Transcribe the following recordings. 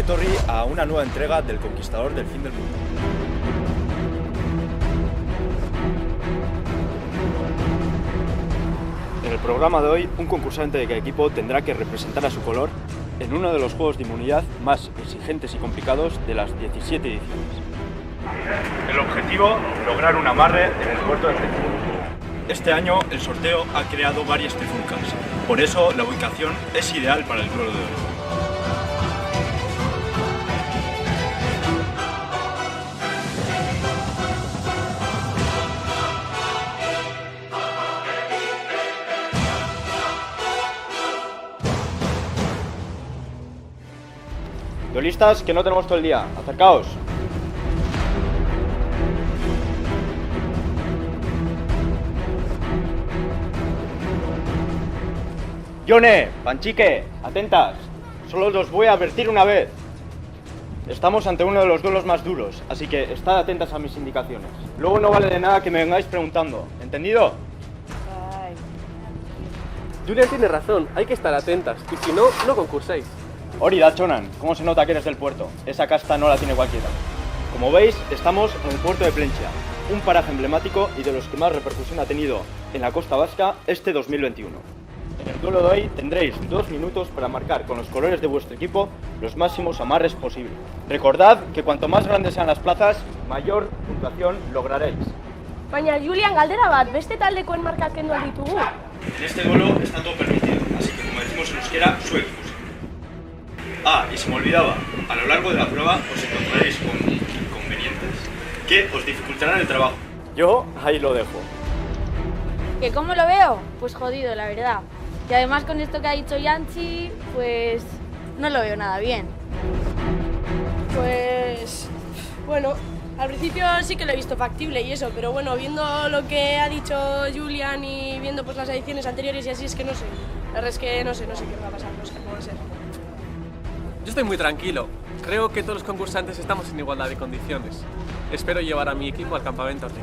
etorri a una nueva entrega del Conquistador del Fin del Mundo. En el programa de hoy, un concursante de cada equipo tendrá que representar a su color en uno de los juegos de inmunidad más exigentes y complicados de las 17 ediciones. El objetivo, lograr un amarre en el puerto de Trifulca. Este año el sorteo ha creado varias trifulcas, por eso la ubicación es ideal para el duelo de hoy. Duelistas, que no tenemos todo el día. Acercaos. Yone, Panchique, atentas. Solo os voy a advertir una vez. Estamos ante uno de los duelos más duros, así que estad atentas a mis indicaciones. Luego no vale de nada que me vengáis preguntando. ¿Entendido? Julian tiene razón, hay que estar atentas, y si no, no concurséis. Ori Dachonan, ¿cómo se nota que eres del puerto? Esa casta no la tiene cualquiera. Como veis, estamos en el puerto de Plentzia, un paraje emblemático y de los que más repercusión ha tenido en la costa vasca este 2021. En el duelo de hoy tendréis 2 minutos para marcar con los colores de vuestro equipo los máximos amarres posibles. Recordad que cuanto más grandes sean las plazas, mayor puntuación lograréis. Baina, Julian, galdera bat, beste taldekoen markak kendu ahal ditugu. En este duelo está todo permitido, así que como decimos en euskera, sueltos. Ah, y se me olvidaba, a lo largo de la prueba os encontraréis con inconvenientes que os dificultarán el trabajo. Yo ahí lo dejo. ¿Que cómo lo veo? Pues jodido, la verdad. Y además con esto que ha dicho Yanchi, pues no lo veo nada bien. Pues... bueno, al principio sí que lo he visto factible y eso, pero bueno, viendo lo que ha dicho Julian y viendo pues las ediciones anteriores y así, es que no sé. La verdad es que no sé qué va a pasar, no sé cómo va a ser. Yo estoy muy tranquilo. Creo que todos los concursantes estamos en igualdad de condiciones. Espero llevar a mi equipo al campamento rico.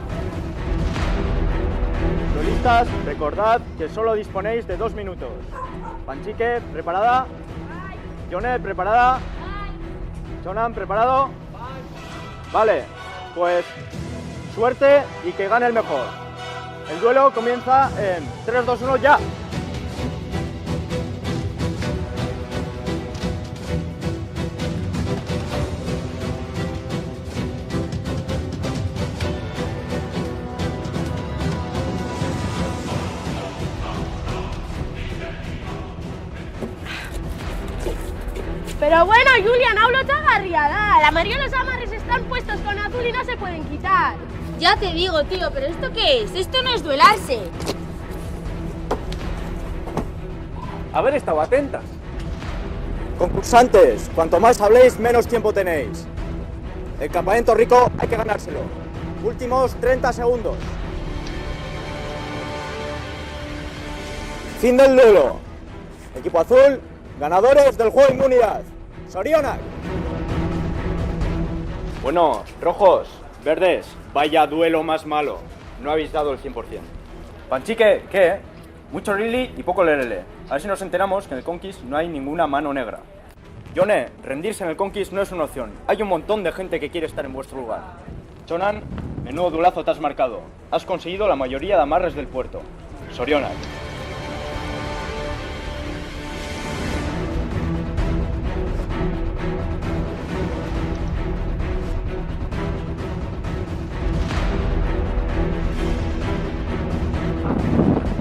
Duelistas, recordad que solo disponéis de 2 minutos. Panchique, ¿preparada? Yone, ¿preparada? Chonan, ¿preparado? Vale, pues suerte y que gane el mejor. El duelo comienza en 3, 2, 1, ya. Pero bueno, Julian, hau lotsagarria da. La mayoría de los amarres están puestos con azul y no se pueden quitar. Ya te digo, tío, pero ¿esto qué es? Esto no es duelarse. Haber estado atentas. Concursantes, cuanto más habléis, menos tiempo tenéis. El campamento rico hay que ganárselo. Últimos 30 segundos. Fin del duelo. Equipo azul, ganadores del juego de inmunidad. Sorionak. Bueno, rojos, verdes, vaya duelo más malo. No habéis dado el 100%. Panchique, ¿qué? Mucho really y poco lerele. A ver si nos enteramos que en el Conquist no hay ninguna mano negra. Yone, rendirse en el Conquist no es una opción. Hay un montón de gente que quiere estar en vuestro lugar. Chonan, menudo duelazo te has marcado. Has conseguido la mayoría de amarres del puerto. Sorionak.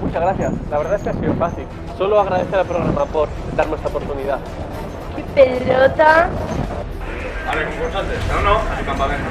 Muchas gracias. La verdad es que ha sido fácil. Solo agradecer al programa por darme esta oportunidad. ¡Qué pelota! Vale, concursantes, cada uno a su campamento.